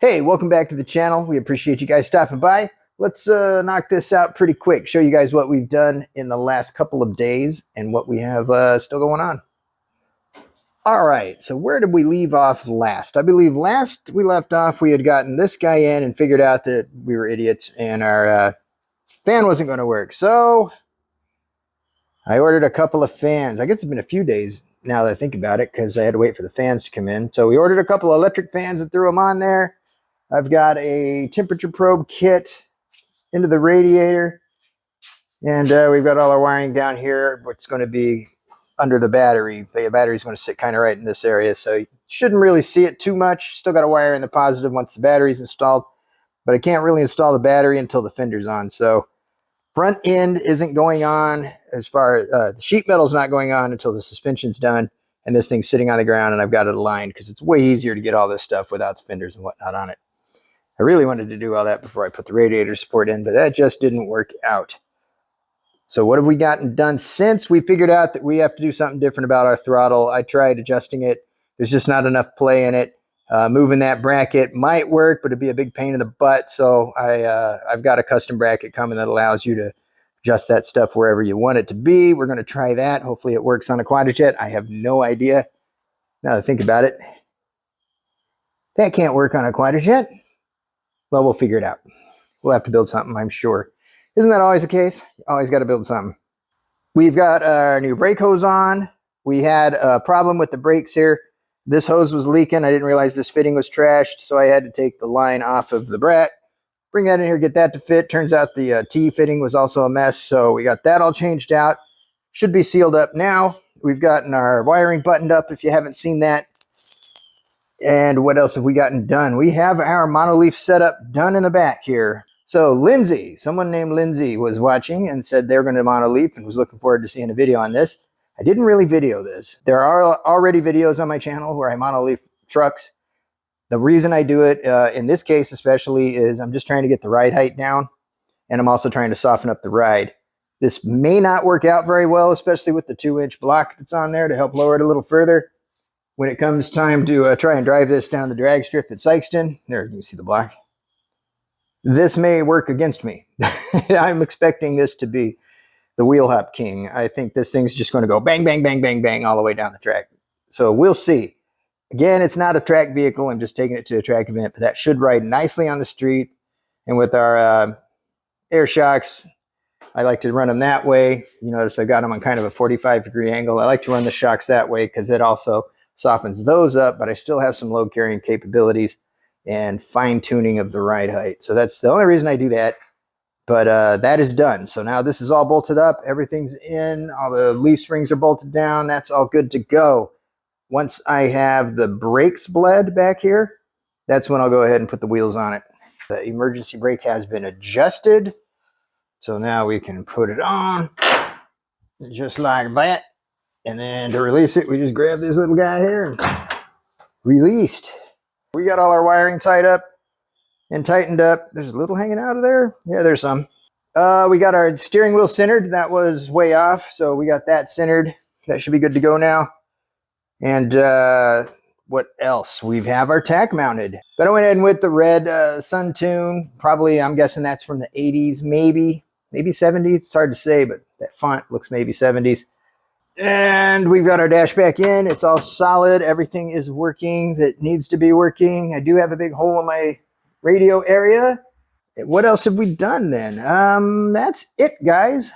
Hey, welcome back to the channel. We appreciate you guys stopping by. Let's knock this out pretty quick. Show you guys what we've done in the last couple of days and what we have still going on. All right, so where did we leave off last? I believe last we left off, we had gotten this guy in and figured out that we were idiots and our fan wasn't going to work. So I ordered a couple of fans. I guess it's been a few days now that I think about it because I had to wait for the fans to come in. So we ordered a couple of electric fans and threw them on there. I've got a temperature probe kit into the radiator, and we've got all our wiring down here. What's going to be under the battery. The battery's going to sit kind of right in this area, so you shouldn't really see it too much. Still got to wire in the positive once the battery's installed, but I can't really install the battery until the fender's on. So front end isn't going on as far as the sheet metal's not going on until the suspension's done, and this thing's sitting on the ground, and I've got it aligned because it's way easier to get all this stuff without the fenders and whatnot on it. I really wanted to do all that before I put the radiator support in, but that just didn't work out. So what have we gotten done since we figured out that we have to do something different about our throttle? I tried adjusting it. There's just not enough play in it. Moving that bracket might work, but it'd be a big pain in the butt. So I've got a custom bracket coming that allows you to adjust that stuff wherever you want it to be. We're going to try that. Hopefully it works on a Quadrajet. I have no idea. Now that I think about it, that can't work on a Quadrajet. Well, we'll figure it out. We'll have to build something, I'm sure. Isn't that always the case? You always got to build something. We've got our new brake hose on. We had a problem with the brakes here. This hose was leaking. I didn't realize this fitting was trashed, so I had to take the line off of the brat, bring that in here, get that to fit. Turns out the T fitting was also a mess, so we got that all changed out. Should be sealed up now. We've gotten our wiring buttoned up if you haven't seen that. And what else have we gotten done? We have our monoleaf setup done in the back here. So Lindsay, someone named Lindsay was watching and said they're going to monoleaf and was looking forward to seeing a video on this. I didn't really video this. There are already videos on my channel where I monoleaf trucks. The reason I do it in this case especially is I'm just trying to get the ride height down, and I'm also trying to soften up the ride. This may not work out very well, especially with the 2-inch block that's on there to help lower it a little further. When it comes time to try and drive this down the drag strip at Sykeston, there you can see the block. This may work against me. I'm expecting this to be the wheel hop king. I think this thing's just going to go bang, bang, bang, bang, bang all the way down the track. So we'll see. Again, it's not a track vehicle. I'm just taking it to a track event, but that should ride nicely on the street. And with our air shocks, I like to run them that way. You notice I got them on kind of a 45-degree angle. I like to run the shocks that way because it also softens those up, but I still have some load carrying capabilities and fine tuning of the ride height. So that's the only reason I do that. But that is done. So now this is all bolted up. Everything's in. All the leaf springs are bolted down. That's all good to go. Once I have the brakes bled back here, that's when I'll go ahead and put the wheels on it. The emergency brake has been adjusted. So now we can put it on just like that. And then to release it, we just grab this little guy here and released. We got all our wiring tied up and tightened up. There's a little hanging out of there. Yeah, there's some. We got our steering wheel centered. That was way off, so we got that centered. That should be good to go now. And what else? We have our tack mounted. But I went ahead and with the red Sun Tune. Probably, I'm guessing that's from the 80s, maybe 70s. It's hard to say, but that font looks maybe 70s. And we've got our dash back in. It's all solid. Everything is working that needs to be working. I do have a big hole in my radio area. What else have we done then? That's it, guys.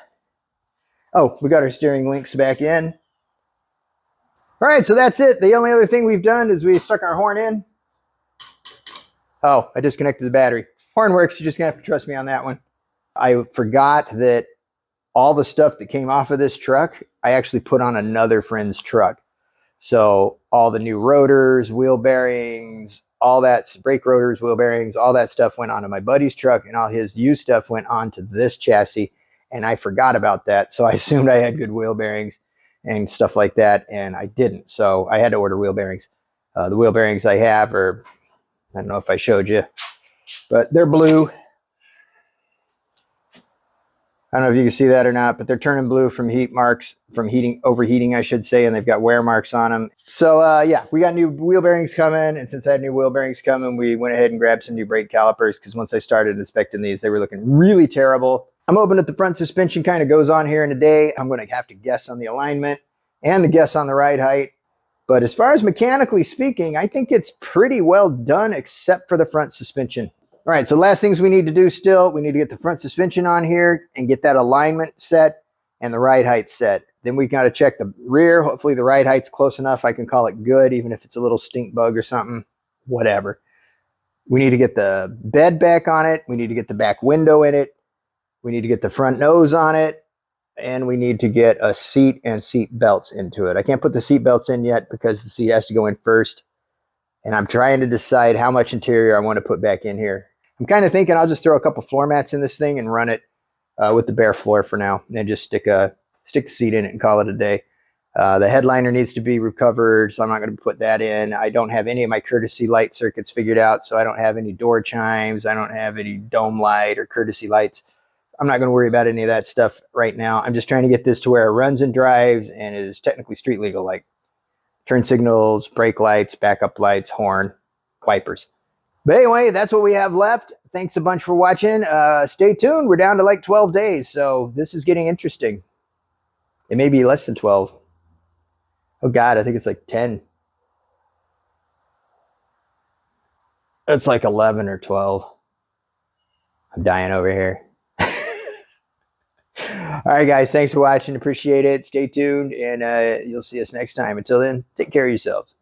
Oh, we got our steering links back in. All right, so that's it. The only other thing we've done is we stuck our horn in. Oh, I disconnected the battery. Horn works. You're just going to have to trust me on that one. I forgot that all the stuff that came off of this truck, I actually put on another friend's truck. So all the new rotors, wheel bearings, all that, brake rotors, wheel bearings, all that stuff went onto my buddy's truck, and all his used stuff went onto this chassis. And I forgot about that. So I assumed I had good wheel bearings and stuff like that, and I didn't. So I had to order wheel bearings. The wheel bearings I have are, I don't know if I showed you, but they're blue. I don't know if you can see that or not, but they're turning blue from heat marks, from overheating, I should say, and they've got wear marks on them. So yeah, we got new wheel bearings coming, and since I had new wheel bearings coming, we went ahead and grabbed some new brake calipers, because once I started inspecting these, they were looking really terrible. I'm hoping that the front suspension kind of goes on here in a day. I'm going to have to guess on the alignment and the guess on the ride height. But as far as mechanically speaking, I think it's pretty well done, except for the front suspension. All right, so last things we need to do still, we need to get the front suspension on here and get that alignment set and the ride height set. Then we got to check the rear. Hopefully the ride height's close enough. I can call it good, even if it's a little stink bug or something, whatever. We need to get the bed back on it. We need to get the back window in it. We need to get the front nose on it. And we need to get a seat and seat belts into it. I can't put the seat belts in yet because the seat has to go in first. And I'm trying to decide how much interior I want to put back in here. I'm kind of thinking I'll just throw a couple floor mats in this thing and run it with the bare floor for now, and then just stick the seat in it and call it a day. The headliner needs to be recovered, so I'm not going to put that in. I don't have any of my courtesy light circuits figured out, so I don't have any door chimes. I don't have any dome light or courtesy lights. I'm not going to worry about any of that stuff right now. I'm just trying to get this to where it runs and drives and is technically street legal, like turn signals, brake lights, backup lights, horn, wipers. But anyway, that's what we have left. Thanks a bunch for watching. Stay tuned. We're down to like 12 days, so this is getting interesting. It may be less than 12. Oh, God, I think it's like 10. It's like 11 or 12. I'm dying over here. All right, guys, thanks for watching. Appreciate it. Stay tuned, and you'll see us next time. Until then, take care of yourselves.